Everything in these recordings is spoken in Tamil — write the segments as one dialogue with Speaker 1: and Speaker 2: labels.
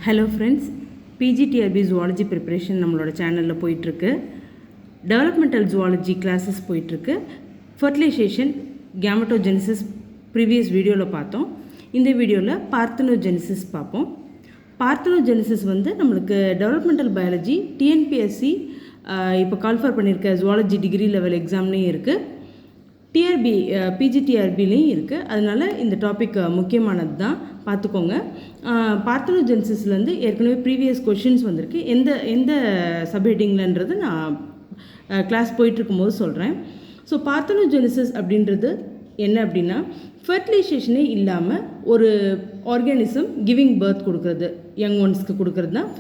Speaker 1: Hello friends, PGTRB zoology preparation நம்மளோட சேனலில் போயிட்டுருக்கு. டெவலப்மெண்டல் ஜுவாலஜி கிளாஸஸ் போயிட்டுருக்கு. ஃபர்டிலைசேஷன், கேமட்டோஜெனிசிஸ் ப்ரீவியஸ் வீடியோவில் பார்த்தோம். இந்த வீடியோவில் பார்த்தனோஜெனிசிஸ் பார்ப்போம். பார்த்தனோஜெனிசிஸ் நம்மளுக்கு டெவலப்மெண்டல் பயாலஜி டிஎன்பிஎஸ்சி இப்போ கால்ஃபர் பண்ணியிருக்க ஜுவாலஜி டிகிரி லெவல் எக்ஸாம்லேயும் இருக்குது, டிஆர்பி பிஜிடிஆர்பிலையும் இருக்குது. அதனால் இந்த டாபிக் முக்கியமானது தான், பார்த்துக்கோங்க. பார்த்தனோஜெனிசிஸ்லேருந்து ஏற்கனவே ப்ரீவியஸ் கொஷின்ஸ் வந்திருக்கு. எந்த சப்ஹெட்டிங்லன்றது நான் கிளாஸ் போயிட்டுருக்கும்போது சொல்கிறேன். ஸோ பார்த்தனோஜெனிசிஸ் அப்படின்றது என்ன அப்படின்னா, ஃபர்டிலைசேஷனே இல்லாமல் ஒரு ஆர்கானிசம் கிவிங் பர்த் கொடுக்குறது, யங் ஒன்ஸ்க்கு கொடுக்குறது தான்.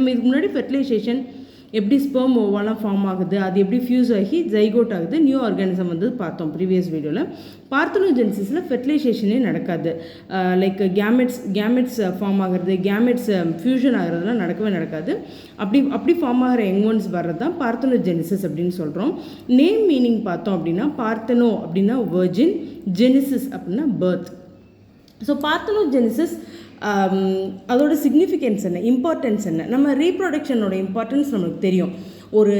Speaker 1: இதுக்கு முன்னாடி ஃபர்டிலைசேஷன் எப்படி ஸ்பெர்ம் ஓவாலாம் ஃபார்ம் ஆகுது, அது எப்படி ஃபியூஸ் ஆகி ஜைகோட் ஆகுது, நியூ ஆர்கானிசம் பார்த்தோம் ப்ரீவியஸ் வீடியோவில். பார்த்தனோஜெனிசிஸில் ஃபெர்டிலைசேஷனே நடக்காது. லைக் கேமெட்ஸ் ஃபார்ம் ஆகிறது, கேமெட்ஸ் ஃபியூஷன் ஆகிறதுலாம் நடக்காது. அப்படி ஃபார்ம் ஆகிற யங் ஒன்ஸ் வர்றது தான் பார்த்தனோஜெனிசிஸ் அப்படின்னு சொல்கிறோம். நேம் மீனிங் பார்த்தோம் அப்படின்னா, பார்த்தனோ அப்படின்னா வெர்ஜின், ஜெனிசிஸ் அப்படின்னா பர்த். ஸோ பார்த்தனோஜெனிசிஸ் அதோட சிக்னிஃபிகன்ஸ் என்ன, இம்பார்ட்டன்ஸ் என்ன? நம்ம ரீப்ரொடக்ஷனோட இம்பார்ட்டன்ஸ் நமக்கு தெரியும். ஒரு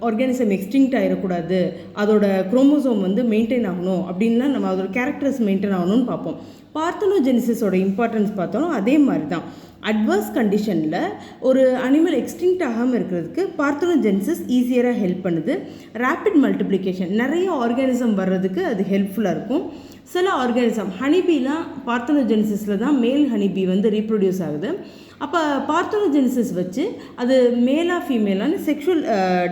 Speaker 1: ஆர்கானிசம் எக்ஸ்டிங்க்ட் ஆகிடக்கூடாது, அதோட குரோமோசோம் மெயின்டைன் ஆகணும் அப்படின்லாம் நம்ம அதோட கேரக்டர்ஸ் மெயின்டைன் ஆகணும்னு பார்ப்போம். பார்த்தனோஜெனிசிஸோட இம்பார்ட்டன்ஸ் பார்த்தாலும் அதே மாதிரி தான். அட்வர்ஸ் கண்டிஷனில் ஒரு அனிமல் எக்ஸ்டிங்க்ட் ஆகாமல் இருக்கிறதுக்கு பார்த்தனோஜெனிசிஸ் ஈஸியராக ஹெல்ப் பண்ணுது. ரேப்பிட் மல்டிப்ளிகேஷன், நிறைய ஆர்கானிசம் வர்றதுக்கு அது ஹெல்ப்ஃபுல்லாக இருக்கும். சில ஆர்கானிசம், ஹனிபீலாம் பார்த்தனோஜெனிசிஸில் தான் மேல் ஹனிபீ ரீப்ரொடியூஸ் ஆகுது. அப்போ பார்த்தனோஜெனிசிஸ் வச்சு அது மேலாக ஃபீமேலான்னு செக்ஷுவல்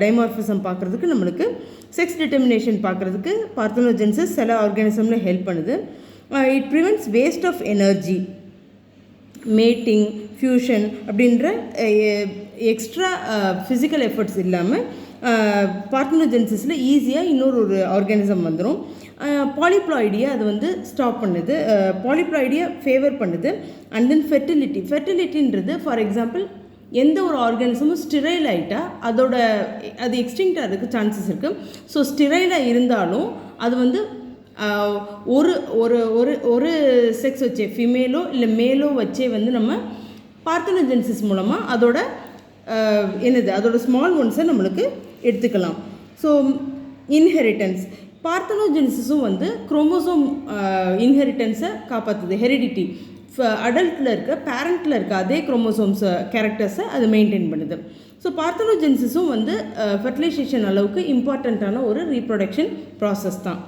Speaker 1: டைமார்ஃபிசம் பார்க்குறதுக்கு, நம்மளுக்கு செக்ஸ் டிட்டர்மினேஷன் பார்க்குறதுக்கு பார்த்தனோஜெனிசிஸ் சில ஆர்கானிசமில் ஹெல்ப் பண்ணுது. It prevents waste of energy, mating, fusion அப்படின்ற எக்ஸ்ட்ரா ஃபிசிக்கல் எஃபர்ட்ஸ் இல்லாமல் பார்த்தனோஜெனிசிஸில் ஈஸியாக இன்னொரு ஆர்கானிசம் வந்துடும். பாலிப்ளாய்டியை அது ஸ்டாப் பண்ணுது, பாலிப்ளாய்டியை ஃபேவர் பண்ணுது. அண்ட் தென் ஃபெர்டிலிட்டின்றது, ஃபார் எக்ஸாம்பிள் எந்த ஒரு ஆர்கானிசமும் ஸ்டிரைல் ஆகிட்டா அது எக்ஸ்டிங்க்ட் ஆகிறதுக்கு சான்சஸ் இருக்குது. ஸோ ஸ்டிரைலாக இருந்தாலும் அது ஒரு ஒரு ஒரு ஒரு செக்ஸ் வச்சே, ஃபீமேலோ இல்லை மேலோ வச்சே நம்ம பார்த்தனோஜெனிசிஸ் மூலமாக அதோட ஸ்மால் ஒன்ஸை நம்மளுக்கு எடுத்துக்கலாம். ஸோ இன்ஹெரிட்டன்ஸ், பார்த்தனோஜெனிசிஸும் குரோமோசோம் இன்ஹெரிட்டன்ஸை காப்பாற்றுது. ஹெரிடிட்டி, அடல்ட்டில் இருக்க பேரண்ட்டில் இருக்க அதே குரோமோசோம்ஸ் கேரக்டர்ஸை அது மெயின்டைன் பண்ணுது. ஸோ பார்த்தனோஜெனிசிஸும் ஃபெர்டிலைசேஷன் அளவுக்கு இம்பார்ட்டண்ட்டான ஒரு ரீப்ரொடக்ஷன் ப்ராசஸ் தான்.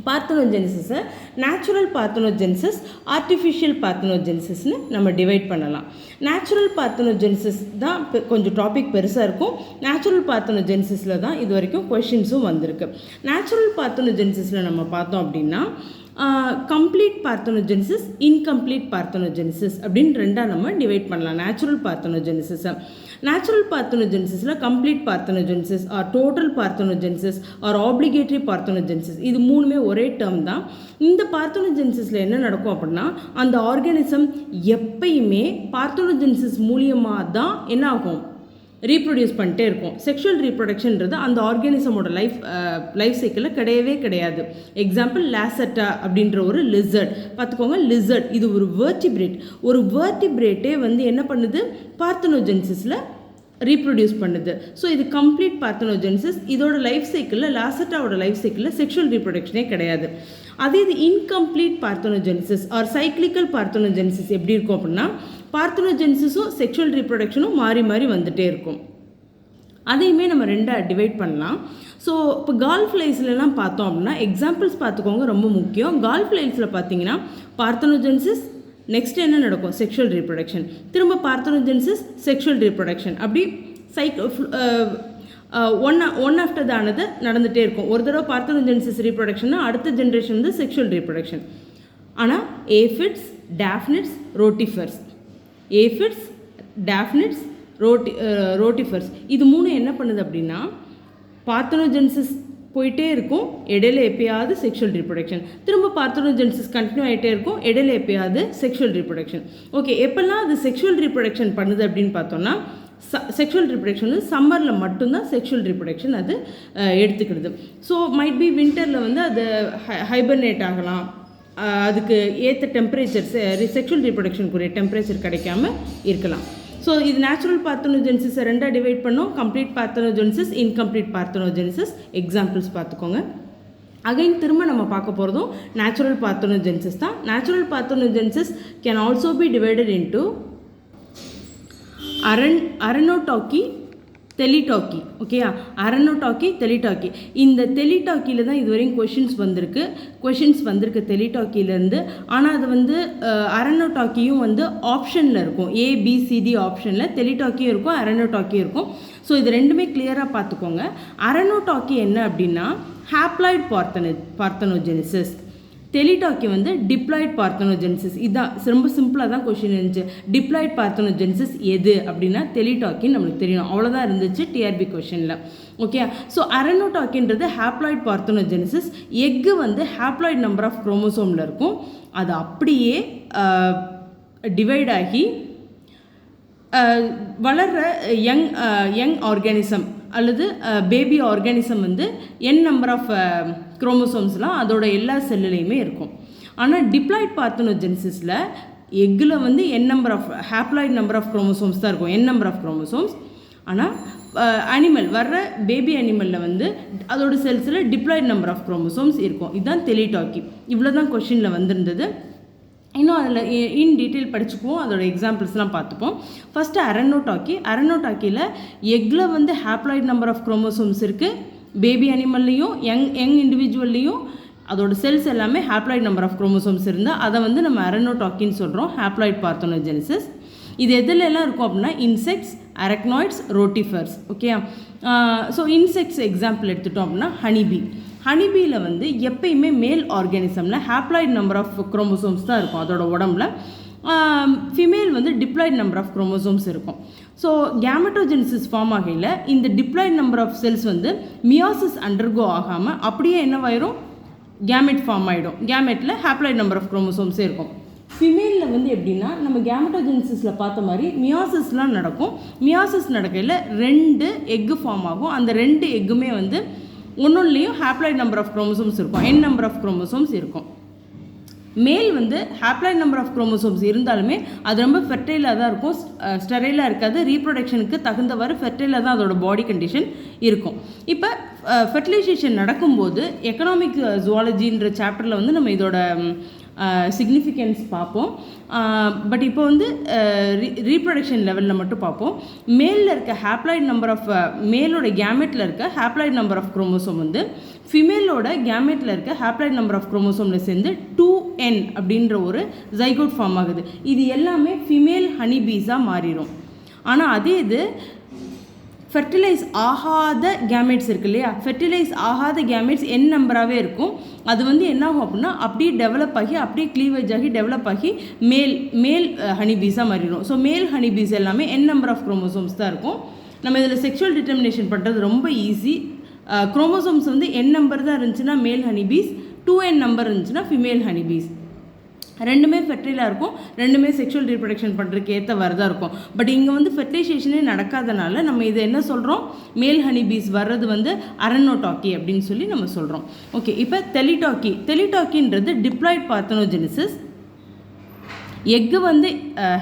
Speaker 1: பார்த்தனோஜெனிசிஸை நேச்சுரல் பார்த்தனோஜெனிசிஸ், ஆர்டிஃபிஷியல் பார்த்தனோஜெனிசிஸ்னு நம்ம டிவைட் பண்ணலாம். நேச்சுரல் பார்த்தனோஜெனிசிஸ் தான் கொஞ்சம் டாபிக் பெருசாக இருக்கும். நேச்சுரல் பார்த்தனோஜெனிசிஸில் தான் இது வரைக்கும் கொஷின்ஸும் வந்திருக்கு. நேச்சுரல் பார்த்தனோஜெனிசிஸில் நம்ம பார்த்தோம் அப்படின்னா, கம்ப்ளீட் பார்த்தனோஜெனிசிஸ், இன்கம்ப்ளீட் பார்த்தனோஜெனிசிஸ் அப்படின்னு ரெண்டாக நம்ம டிவைட் பண்ணலாம். நேச்சுரல் பார்த்தனோஜெனிசிஸில் complete parthenogenesis or total parthenogenesis or obligatory parthenogenesis, இது மூணுமே ஒரே டேர்ம் தான். இந்த பார்த்தனோஜெனிசிஸில் என்ன நடக்கும் அப்படின்னா, அந்த ஆர்கானிசம் எப்பயுமே பார்த்தனோஜெனிசிஸ் மூலியமாக தான் என்ன ஆகும், ரீப்ரொடியூஸ் பண்ணிட்டே இருக்கும். செக்ஷுவல் ரீப்ரொடக்ஷன்றது அந்த ஆர்கானிசமோட லைஃப் சைக்கிளில் கிடையாது. எக்ஸாம்பிள் லாசட்டா அப்படின்ற ஒரு லிசர்ட் பார்த்துக்கோங்க. லிசர்ட் இது ஒரு வேர்டிபிரேட்டே என்ன பண்ணுது, பார்த்தனோஜெனிசிஸில் ரீப்ரொடியூஸ் பண்ணுது. ஸோ இது கம்ப்ளீட் பார்த்தனோஜெனிசிஸ். இதோட லைஃப் சைக்கிளில், லாசட்டாவோட லைஃப் சைக்கிளில் செக்ஷுவல் ரீப்ரொடக்ஷனே கிடையாது. அதே இது incomplete parthenogenesis or cyclical parthenogenesis எப்படி இருக்கும் அப்படின்னா, பார்த்தனோஜெனிசிஸும் செக்ஷுவல் ரீப்ரொடக்ஷனும் மாறி வந்துகிட்டே இருக்கும். அதையுமே நம்ம ரெண்டாக டிவைட் பண்ணலாம். ஸோ இப்போ கால்ஃப் லைஸ்லாம் பார்த்தோம் அப்படின்னா, எக்ஸாம்பிள்ஸ் பார்த்துக்கோங்க, ரொம்ப முக்கியம். கால்ஃப் லைஸில் பார்த்தீங்கன்னா பார்த்தனோஜெனிசிஸ், நெக்ஸ்ட் என்ன நடக்கும், செக்ஷுவல் ரீப்ரொடக்ஷன், திரும்ப பார்த்தனோஜெனிசிஸ், செக்ஷுவல் ரீப்ரொடக்ஷன், அப்படி ஒன் ஆஃப்டர் தானது நடந்துகிட்டே இருக்கும். ஒரு தடவை பார்த்தனோஜெனிசிஸ் ரீப்ரொடக்ஷன்னா அடுத்த ஜென்ரேஷன் செக்ஷுவல் ரீப்ரொடக்ஷன். ஆனால் ஏஃபிட்ஸ், டேஃப்னிட்ஸ், ரோட்டிஃபர்ஸ் இது மூணு என்ன பண்ணுது அப்படின்னா, பார்த்தனோஜெனிசிஸ் போயிட்டே இருக்கும், இடையில எப்பயாவது செக்ஷுவல் ரீப்ரொடக்ஷன், திரும்ப பார்த்தனோஜெனிசிஸ் கண்டினியூ ஆகிட்டே இருக்கும், இடையில எப்பயாவது செக்ஷுவல் ரீப்ரொடக்ஷன். ஓகே, எப்பெல்லாம் அது செக்ஷுவல் ரீப்ரொடக்ஷன் பண்ணுது அப்படின்னு பார்த்தோன்னா, செக்ஷுவல் ரீப்ரொடக்ஷன் சம்மரில் மட்டும்தான் செக்ஷுவல் ரீப்ரொடக்ஷன் அது எடுத்துக்கிடுது. ஸோ மைட் பி வின்டரில் அது ஹைபர்னேட் ஆகலாம், அதுக்கு ஏற்ற டெம்பரேச்சர் செக்ஷுவல் ரீப்ரொடக்ஷனுக்குரிய டெம்பரேச்சர் கிடைக்காம இருக்கலாம். ஸோ இது நேச்சுரல் பார்த்தனோஜெனிசிஸை ரெண்டாக டிவைட் பண்ணோம். Complete parthenogenesis, incomplete parthenogenesis. Examples பார்த்துக்கோங்க. அகைன் திரும்ப நம்ம பார்க்க போகிறதும் நேச்சுரல் பார்த்தனோஜெனிசிஸ் தான். Natural parthenogenesis can also be divided into arrhenotoky, thelytoky. ஓகேயா, அரனோடாக்கி, தெலிடாக்கி. இந்த தெலிடாக்கியில் தான் இதுவரையும் கொஷின்ஸ் வந்திருக்கு தெலிடாக்கிலேருந்து. ஆனால் அது வந்து அரனோடாக்கியும் வந்து ஆப்ஷனில் இருக்கும். ABCD ஆப்ஷனில் தெலிடாக்கியும் இருக்கும், அரனோடாக்கியும் இருக்கும். ஸோ இது ரெண்டுமே கிளியராக பார்த்துக்கோங்க. அரனோடாக்கி என்ன அப்படின்னா ஹாப்ளாய்ட் பார்த்தனோஜெனிசிஸ். தெலிடாக்கி வந்து டிப்ளாய்ட் பார்த்தனோஜெனிசிஸ். இதுதான் ரொம்ப சிம்பிளாக தான் கொஷின் இருந்துச்சு. டிப்ளாய்ட் பார்த்தனோஜெனிசிஸ் எது அப்படின்னா தெலிடாக்கின்னு நம்மளுக்கு தெரியணும். அவ்வளோதான் இருந்துச்சு டிஆர்பி கொஷனில். ஓகே, ஸோ அரனோடாக்கின்றது ஹாப்ளாய்ட் பார்த்தனோஜெனிசிஸ். எக்கு வந்து ஹாப்ளாய்ட் நம்பர் ஆஃப் குரோமோசோமில் இருக்கும். அது அப்படியே டிவைட் ஆகி வளர்கிற யங் ஆர்கானிசம் அல்லது பேபி ஆர்கானிசம் வந்து என் நம்பர் ஆஃப் குரோமோசோம்ஸ்லாம் அதோட எல்லா செல்லுலேயுமே இருக்கும். ஆனால் டிப்ளாய்ட் பார்த்தனோஜெனிசிஸில் எக்கில் வந்து ஹாப்ளாய்ட் நம்பர் ஆஃப் குரோமோசோம்ஸ் தான் இருக்கும், என் நம்பர் ஆஃப் குரோமோசோம்ஸ். ஆனால் அனிமல் வர்ற பேபி அனிமலில் வந்து அதோட செல்ஸில் டிப்ளாய்ட் நம்பர் ஆஃப் குரோமோசோம்ஸ் இருக்கும். இதுதான் தெலிடாக்கி. இவ்வளோ தான் கொஷினில் வந்திருந்தது. இன்னும் அதில் இன் டீட்டெயில் படிச்சுக்குவோம், அதோட எக்ஸாம்பிள்ஸ்லாம் பார்த்துப்போம். ஃபஸ்ட்டு அரனோடாக்கியில் எக்கில் வந்து ஹாப்ளாய்ட் நம்பர் ஆஃப் குரோமோசோம்ஸ் இருக்குது. பேபி அனிமல்லையும் யங் இண்டிவிஜுவல்லையும் அதோட செல்ஸ் எல்லாமே ஹாப்ளாய்ட் நம்பர் ஆஃப் குரோமோசோம்ஸ் இருந்தால் அதை வந்து நம்ம அரனோடாக்கின்னு சொல்கிறோம், ஹாப்ளாய்ட் பார்த்தனோஜெனிசிஸ். இது எதுலெல்லாம் இருக்கும் அப்படின்னா insects, arachnids, rotifers. Okay, so insects example எடுத்துட்டோம் அப்படின்னா ஹனிபீயில் வந்து எப்பயுமே மேல் ஆர்கானிசமில் ஹாப்ளாய்ட் நம்பர் ஆஃப் குரோமோசோம்ஸ் தான் இருக்கும் அதோட உடம்புல. ஃபிமேல் வந்து டிப்ளாய்ட் நம்பர் ஆஃப் குரோமோசோம்ஸ் இருக்கும். ஸோ கேமெட்டோஜெனிசிஸ் ஃபார்ம் ஆகையில் இந்த டிப்ளாய்ட் நம்பர் ஆஃப் செல்ஸ் வந்து மியாசிஸ் அண்டர்கோ ஆகாமல் அப்படியே என்னவாயிரும், கேமெட் ஃபார்ம் ஆகிடும். கேமெட்டில் ஹாப்ளாய்ட் நம்பர் ஆஃப் குரோமோசோம்ஸே இருக்கும். ஃபிமேலில் வந்து எப்படின்னா நம்ம கேமெட்டோஜெனிசிஸில் பார்த்த மாதிரி மியாசிஸ்லாம் நடக்கும். மியாசிஸ் நடக்கையில் 2 எக்கு ஃபார்ம் ஆகும். அந்த 2 எக்குமே வந்து ஒன்றுலேயும் ஹாப்ளாய்ட் நம்பர் ஆஃப் குரோமோசோம்ஸ் இருக்கும், என் நம்பர் ஆஃப் குரோமோசோம்ஸ் இருக்கும். மேல் வந்து ஹாப்ளாய்ட் நம்பர் ஆஃப் குரோமோசோம்ஸ் இருந்தாலுமே அது ரொம்ப ஃபெர்டைலாக தான் இருக்கும், ஸ்டெரைலாக இருக்காது. ரீப்ரொடக்ஷனுக்கு தகுந்தவாறு ஃபெர்டைலாக தான் அதோட பாடி கண்டிஷன் இருக்கும். இப்போ ஃபெர்டிலைசேஷன் நடக்கும்போது எக்கனாமிக் ஜுவாலஜின்ற சாப்டரில் வந்து நம்ம இதோட சிக்னிஃபிகன்ஸ் பார்ப்போம். பட் இப்போ வந்து ரீப்ரொடக்ஷன் லெவலில் மட்டும் பார்ப்போம். மேலில் இருக்க ஹாப்ளாய்ட் நம்பர் ஆஃப் மேலோட கேமெட்டில் இருக்க ஹாப்ளாய்ட் நம்பர் ஆஃப் குரோமோசோம் வந்து ஃபிமேலோட கேமெட்டில் இருக்க ஹாப்ளாய்ட் நம்பர் ஆஃப் குரோமோசோமில் சேர்ந்து 2N அப்படின்ற ஒரு ஜைகோட் ஃபார்ம் ஆகுது. இது எல்லாமே ஃபிமேல் ஹனிபீஸாக மாறிடும். ஆனால் அதே இது ஃபெர்டிலைஸ் ஆகாத கேமெட்ஸ் இருக்கு இல்லையா, ஃபெர்டிலைஸ் ஆகாத கேமெட்ஸ் என் நம்பராகவே இருக்கும். அது வந்து என்ன ஆகும் அப்படின்னா அப்படியே டெவலப் ஆகி அப்படியே க்ளீவேஜ் ஆகி டெவலப் ஆகி மேல் ஹனிபீஸாக மாறிடும். ஸோ மேல் ஹனிபீஸ் எல்லாமே என் நம்பர் ஆஃப் குரோமோசோம்ஸ் தான் இருக்கும். நம்ம இதில் செக்ஷுவல் டிட்டர்மினேஷன் பண்ணுறது ரொம்ப ஈஸி. குரோமோசோம்ஸ் வந்து என் நம்பர் தான் இருந்துச்சுன்னா மேல் ஹனிபீஸ், 2N நம்பர் இருந்துச்சுன்னா ஃபிமேல் ஹனிபீஸ். ரெண்டுமே ஃபெர்டைலாக இருக்கும், ரெண்டுமே செக்ஷுவல் ரீப்ரொடக்ஷன் பண்ணுறதுக்கு ஏற்றவாறு தான் இருக்கும். பட் இங்கே வந்து ஃபெர்டிலைசேஷனே நடக்காதனால நம்ம இதை என்ன சொல்கிறோம், மேல் ஹனிபீஸ் வர்றது வந்து அரனோடாக்கி அப்படின்னு சொல்லி நம்ம சொல்கிறோம். ஓகே, இப்போ தெலிடாக்கின்றது டிப்ளாய்ட் பார்த்தனோஜெனிசிஸ். எக்கு வந்து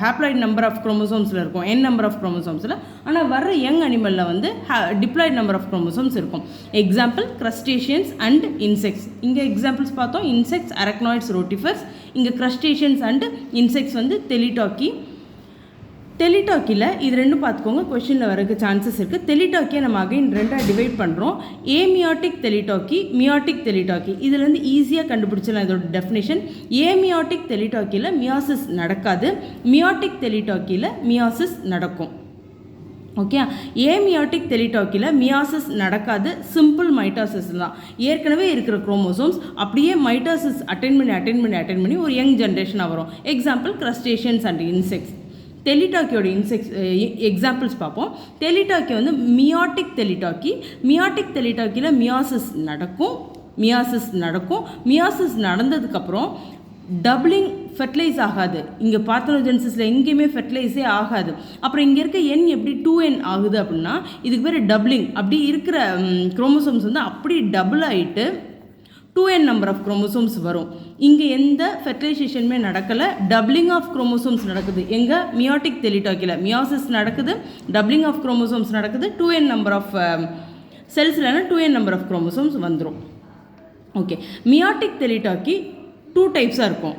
Speaker 1: ஹாப்ளாய்ட் நம்பர் ஆஃப் குரோமோசோம்ஸில் இருக்கும், என் நம்பர் ஆஃப் குரோமோசோம்ஸில். ஆனால் வர்ற யங் அனிமலில் வந்து டிப்ளாய்ட் நம்பர் ஆஃப் குரோமோசோம்ஸ் இருக்கும். Example crustaceans and insects. இங்கே எக்ஸாம்பிள்ஸ் பார்த்தோம், இன்செக்ட்ஸ், அரக்னாய்ட்ஸ், ரோட்டிஃபர்ஸ். இங்கே கிரஸ்டேஷியன்ஸ் அண்ட் இன்செக்ட்ஸ் வந்து தெலிடாக்கியில் இது ரெண்டும் பார்த்துக்கோங்க, கொஷினில் வரக்கு சான்சஸ் இருக்குது. தெலிடாக்கியை நம்ம அகைன் ரெண்டாக டிவைட் பண்ணுறோம். ஏமியாட்டிக் தெலிடாக்கி, மியாட்டிக் தெலிடாக்கி. இதுலேருந்து ஈஸியாக கண்டுபிடிச்சலாம் இதோட டெஃபினேஷன். ஏமியாட்டிக் தெலிடாக்கியில் மியாசிஸ் நடக்காது, மியாட்டிக் தெலிடாக்கியில் மியாசிஸ் நடக்கும். ஓகே, ஏமியாட்டிக் தெலிடாக்கியில் மியாசிஸ் நடக்காது, சிம்பிள் மைட்டாசிஸ் தான். ஏற்கனவே இருக்கிற குரோமோசோம்ஸ் அப்படியே மைட்டாசிஸ் அட்டென்ட் பண்ணி ஒரு யங் ஜென்ரேஷனாக வரும். Example crustaceans and insects. தெலிடாக்கியோட எக்ஸாம்பிள்ஸ் பார்ப்போம். தெலிடாக்கி வந்து மியாட்டிக் தெலிடாக்கியில் மியாசிஸ் நடக்கும். மியாசிஸ் நடந்ததுக்கப்புறம் டபுளிங் ஃபெர்டிலைஸ் ஆகாது. இங்கே பார்த்தனோஜெனிசிஸில் எங்கேயுமே ஃபெர்டிலைஸே ஆகாது. அப்புறம் இங்கே இருக்க எண் எப்படி 2N ஆகுது அப்படின்னா இதுக்கு பேர் டபுளிங். அப்படி இருக்கிற குரோமோசோம்ஸ் வந்து அப்படி டபுள் ஆகிட்டு 2n நம்பர் ஆஃப் குரோமோசோம்ஸ் வரும். இங்கே எந்த ஃபெர்டிலைசேஷனுமே நடக்கலை, டப்ளிங் ஆஃப் குரோமோசோம்ஸ் நடக்குது. எங்கே மியாட்டிக் தெலிடாக்கியில் மியாசிஸ் நடக்குது, டப்ளிங் ஆஃப் குரோமோசோம்ஸ் நடக்குது. 2n நம்பர் ஆஃப் செல்ஸ்லனா 2n நம்பர் ஆஃப் குரோமோசோம்ஸ் வந்துடும். ஓகே, மியாட்டிக் தெலிடாக்கி 2 டைப்ஸாக இருக்கும்.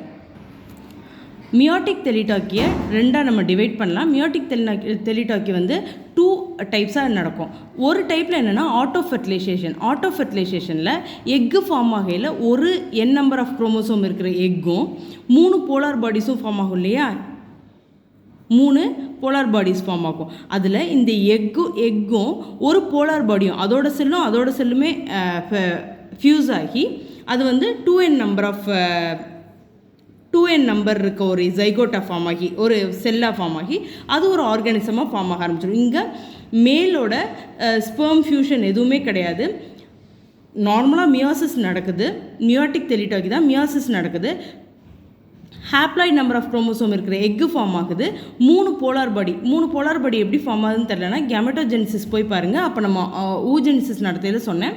Speaker 1: மியாட்டிக் தெலிடாக்கியை ரெண்டாக நம்ம டிவைட் பண்ணலாம். மியாட்டிக் தெலிடாக்கி வந்து 2 டைப்ஸாக நடக்கும். ஒரு டைப்பில் என்னென்னா ஆட்டோ ஃபெர்டிலைசேஷனில் எக்கு ஃபார்ம் ஆகையில் ஒரு n நம்பர் ஆஃப் குரோமோசோம் இருக்கிற எக்கும் 3 போலார் பாடிஸும் ஃபார்ம் ஆகும் இல்லையா, 3 போலார் பாடிஸ் ஃபார்ம் ஆகும். அதில் இந்த எக்கும் ஒரு போலார் பாடியும் அதோட செல்லுமே ஃபியூஸ் ஆகி அது வந்து 2n நம்பர் இருக்க ஒரு ஜைகோட்டா ஃபார்ம் ஆகி ஒரு செல்லாக ஃபார்ம் ஆகி அது ஒரு ஆர்கானிசமாக ஃபார்ம் ஆக ஆரம்பிச்சிடும். இங்கே மேலோட ஸ்பெர்ம் ஃபியூஷன் எதுவுமே கிடையாது. நார்மலாக மியாசிஸ் நடக்குது, மியாட்டிக் தெலிடாக்கி தான் மியாசிஸ் நடக்குது. ஹாப்ளாய்ட் நம்பர் ஆஃப் குரோமோசோம் இருக்கிற எக்கு ஃபார்ம் ஆகுது. 3 போலார் பாடி எப்படி ஃபார்ம் ஆகுதுன்னு தெரியலனா கேமெட்டோஜெனிசிஸ் போய் பாருங்கள். அப்போ நம்ம ஊஜெனிசிஸ் நடத்தையில் சொன்னேன்,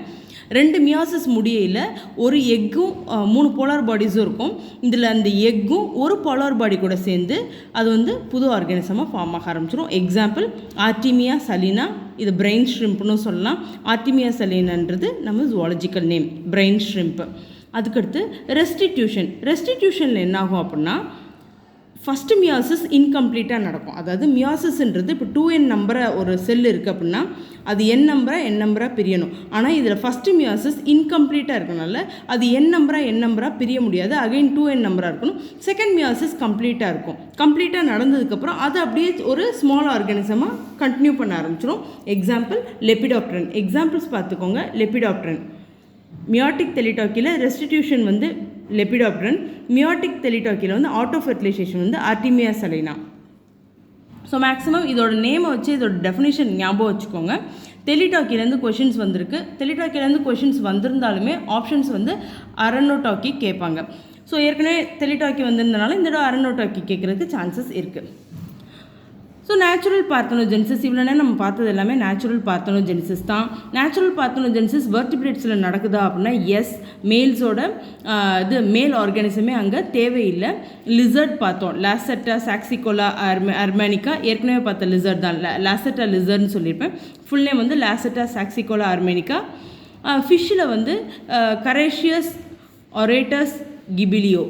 Speaker 1: 2 மியாசிஸ் முடியல ஒரு எக்கும் 3 போலார் பாடிஸும் இருக்கும். இதில் அந்த எக்கும் ஒரு போலார் பாடி கூட சேர்ந்து அது வந்து புது ஆர்கானிசமாக ஃபார்ம் ஆக ஆரம்பிச்சிடும். எக்ஸாம்பிள் ஆர்டிமியா சலினா, இது பிரெயின் ஷ்ரிம்ப்னு சொல்லலாம். ஆர்டிமியா சலினான்றது நம்ம ஜுவாலஜிக்கல் நேம், பிரெயின் ஷ்ரிம்ப். அதுக்கடுத்து ரெஸ்டிடியூஷனில் என்ன ஆகும் அப்படின்னா ஃபஸ்ட்டு மியாசிஸ் இன்கம்ப்ளீட்டாக நடக்கும். அதாவது மியாசிஸ்ன்றது இப்போ 2n நம்பரை ஒரு செல் இருக்குது அப்படின்னா அது n நம்பராக பிரியணும். ஆனால் இதில் ஃபஸ்ட்டு மியாசிஸ் இன்கம்ப்ளீட்டாக இருக்கனால அது n நம்பராக பிரிய முடியாது. அகைன் 2n நம்பராக இருக்கணும். செகண்ட் மியாசிஸ் கம்ப்ளீட்டாக இருக்கும். கம்ப்ளீட்டாக நடந்ததுக்கப்புறம் அது அப்படியே ஒரு ஸ்மால் ஆர்கானிசமாக கண்டினியூ பண்ண ஆரம்பிச்சிடும். எக்ஸாம்பிள் லெபிடாப்டரன். எக்ஸாம்பிள்ஸ் பார்த்துக்கோங்க. லெபிடாப்டரன் மியாட்டிக் தெலிடாக்கியில் ரெஸ்டிடியூஷன் வந்து லெபிடாப்டரன், மியாட்டிக் தெலிடாக்கியில் வந்து ஆட்டோ ஃபெர்டிலைசேஷன் வந்து ஆர்டிமியா சலினா. ஸோ மேக்ஸிமம் இதோட நேமை வச்சு இதோட டெஃபினிஷன் ஞாபகம் வச்சுக்கோங்க. தெலிடாக்கிலேருந்து கொஷின்ஸ் வந்திருக்கு. தெலிடாக்கிலேருந்து கொஷின்ஸ் வந்திருந்தாலுமே ஆப்ஷன்ஸ் வந்து அரனோடாக்கி கேட்பாங்க. ஸோ ஏற்கனவே தெலிடாக்கி வந்திருந்தனால இந்த தடவை அரனோடாக்கி கேட்குறதுக்கு சான்சஸ் இருக்குது. ஸோ நேச்சுரல் பார்த்தனோஜெனிசிஸ், இவ்வளோ நேரம் நம்ம பார்த்தது எல்லாமே நேச்சுரல் பார்த்தனோஜெனிசிஸ் தான். நேச்சுரல் பார்த்தனோஜெனிசிஸ் வெர்டிபிரேட்ஸில் நடக்குதா அப்படின்னா எஸ், மேல்ஸோட மேல் ஆர்கானிசமே அங்கே தேவையில்லை. லிசர்ட் பார்த்தோம், லாசெட்டா சாக்சிகோலா அர்மேனிகா, ஏற்கனவே பார்த்த லிசர்ட் தான், லாசெட்டா லிசர்ட்னு சொல்லியிருப்பேன். ஃபுல் நேம் வந்து லாசெட்டா சாக்சிகோலா அர்மேனிகா. ஃபிஷ்ஷில் வந்து கரேஷியஸ் ஒரேட்டஸ் கிபிலியோ,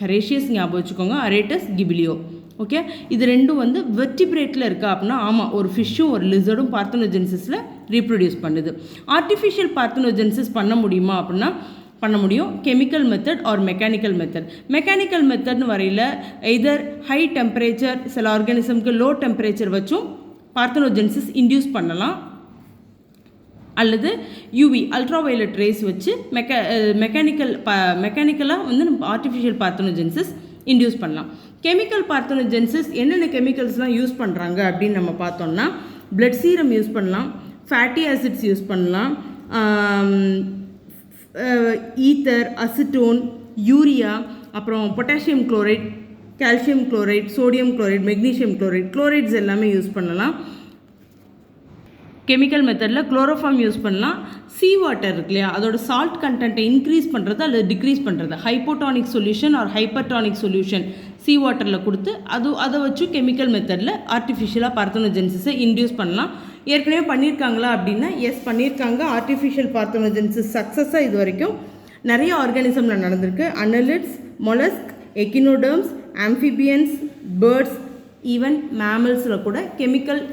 Speaker 1: கரேஷியஸ் ஞாபகம் வச்சுக்கோங்க, அரேட்டஸ் கிபிலியோ. ஓகே, இது ரெண்டும் வந்து வெர்டிபிரேட்டில் இருக்கா அப்படின்னா ஆமாம், ஒரு ஃபிஷ்ஷும் ஒரு லிசர்டும் பார்த்தனோஜெனிசிஸில் ரீப்ரொடியூஸ் பண்ணுது. ஆர்டிஃபிஷியல் பார்த்தனோஜெனிசிஸ் பண்ண முடியுமா அப்படின்னா பண்ண முடியும். Chemical method or mechanical method. Mechanical மெத்தட்னு வரையில் எய்தர் ஹை டெம்பரேச்சர், சில ஆர்கானிசம்க்கு லோ டெம்பரேச்சர் வச்சும் பார்த்தனோஜெனிசிஸ் இன்டியூஸ் பண்ணலாம். அல்லது யூவி அல்ட்ராவயலட் ரேஸ் வச்சு மெக்கானிக்கலாக வந்து நம்ம ஆர்டிஃபிஷியல் பார்த்தனோஜெனிசிஸ் இன்டியூஸ் பண்ணலாம். கெமிக்கல் பார்த்தனோஜெனிசிஸ் என்னென்ன கெமிக்கல்ஸ்லாம் யூஸ் பண்ணுறாங்க அப்படின்னு நம்ம பார்த்தோம்னா பிளட் சீரம் யூஸ் பண்ணலாம், ஃபேட்டி ஆசிட்ஸ் யூஸ் பண்ணலாம், ஈத்தர், அசிட்டோன், யூரியா, அப்புறம் potassium chloride, calcium chloride, sodium chloride, magnesium chloride, chlorides எல்லாமே யூஸ் பண்ணலாம். கெமிக்கல் மெத்தடில் குளோரோஃபார்ம் யூஸ் பண்ணலாம். சீ வாட்டர் இருக்கு இல்லையா, அதோட சால்ட் கண்டென்ட்டை இன்க்ரீஸ் பண்ணுறது அல்லது டிக்ரீஸ் பண்ணுறது, hypotonic solution R hypertonic solution சீ வாட்டரில் கொடுத்து அதை வச்சு கெமிக்கல் மெத்தடில் ஆர்டிஃபிஷியலாக பார்த்தனோஜெனிசிஸை இன்டியூஸ் பண்ணலாம். ஏற்கனவே பண்ணியிருக்காங்களா அப்படின்னா எஸ் பண்ணியிருக்காங்க. ஆர்டிஃபிஷியல் பார்த்தனோஜெனிசிஸ் சக்ஸஸாக இது வரைக்கும் நிறைய ஆர்கானிசமில் நடந்திருக்கு. Annelids, மொலஸ்க், echinoderms, amphibians, birds, even மேமல்ஸில் கூட கெமிக்கல்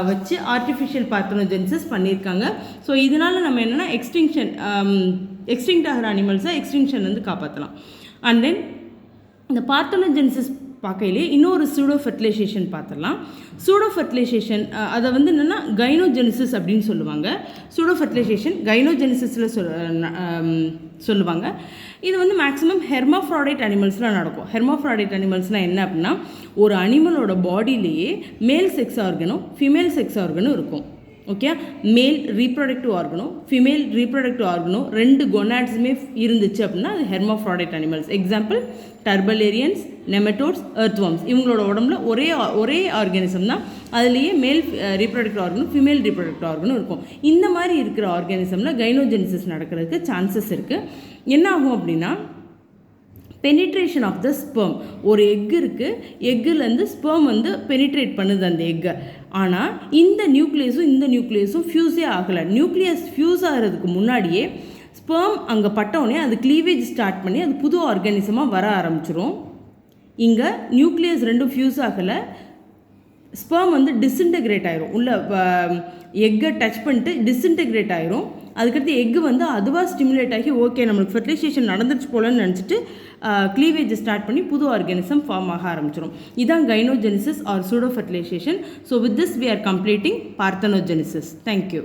Speaker 1: வச்சு ஆர்டிஃபிஷியல் பார்த்தனோஜெனிசிஸ் பண்ணியிருக்காங்க. ஸோ இதனால் நம்ம என்னென்னா எக்ஸ்டிங்க்ட் ஆகிற அனிமல்ஸை எக்ஸ்டிங்ஷன் வந்து காப்பாற்றலாம். அண்ட் தென் இந்த பார்த்தனோஜெனிசிஸ் பார்க்கையிலே இன்னொரு சூடோ ஃபெர்டிலைசேஷன் பார்த்துடலாம். சூடோ ஃபெர்டிலைசேஷன் அதை வந்து என்னென்னா கைனோஜெனிசிஸ் அப்படின்னு சொல்லுவாங்க. சூடோ ஃபெர்டிலைசேஷன் கைனோஜெனிசிஸில் சொல்லுவாங்க. இது வந்து மேக்ஸிமம் ஹெர்மாஃப்ராடைட் அனிமல்ஸ்லாம் நடக்கும். ஹெர்மாஃப்ராடைட் அனிமல்ஸ்னால் என்ன அப்படின்னா ஒரு அனிமலோட பாடியிலேயே மேல் செக்ஸ் ஆர்கனும் ஃபீமேல் செக்ஸ் ஆர்கனும் இருக்கும். ஓகே, மேல் ரீப்ரொடக்டிவ் ஆர்கனும் ஃபீமேல் ரீப்ரொடக்டிவ் ஆர்கனும் 2 கொனாட்ஸுமே இருந்துச்சு அப்படின்னா அது hermaphrodite animals. Example turbellarians, nematodes, earthworms. இவங்களோட உடம்புல ஒரே ஆர்கானிசம் தான், அதுலேயே மேல் ரீப்ரொடக்டிவ் ஆர்கனும் ஃபீமேல் ரீப்ரொடக்டிவ் ஆர்கனும் இருக்கும். இந்த மாதிரி இருக்கிற ஆர்கானிசமில் கைனோஜெனிசிஸ் நடக்கிறதுக்கு சான்சஸ் இருக்குது. என்ன ஆகும் அப்படின்னா பெனிட்ரேஷன் ஆஃப் த ஸ்பெர்ம். ஒரு எக் இருக்குது, எக்குலேருந்து ஸ்பெர்ம் வந்து பெனிட்ரேட் பண்ணுது அந்த எக்கை. ஆனால் இந்த நியூக்ளியஸும் ஃபியூஸே ஆகலை. நியூக்ளியஸ் ஃபியூஸ் ஆகிறதுக்கு முன்னாடியே ஸ்பெர்ம் அங்கே பட்டவுடனே அது க்ளீவேஜ் ஸ்டார்ட் பண்ணி அது புது ஆர்கானிசமாக வர ஆரம்பிச்சிரும். இங்கே நியூக்ளியஸ் ரெண்டும் ஃபியூஸ் ஆகலை, ஸ்பெர்ம் வந்து டிஸ்இன்டெகிரேட் ஆயிரும், உள்ள எக்கை டச் பண்ணிட்டு டிஸ்இன்டெகிரேட் ஆயிரும். அதுக்கடுத்து எக்கு வந்து அதுவாக ஸ்டிமுலேட் ஆகி ஓகே நம்மளுக்கு ஃபெர்டிலைசேஷன் நடந்துச்சு போலன்னு நினச்சிட்டு க்ளீவேஜ் ஸ்டார்ட் பண்ணி புது ஆர்கானிசம் ஃபார்ம் ஆக ஆரம்பிச்சிடும். இதான் gynogenesis or pseudo fertilisation. So with this we are completing parthenogenesis. Thank you.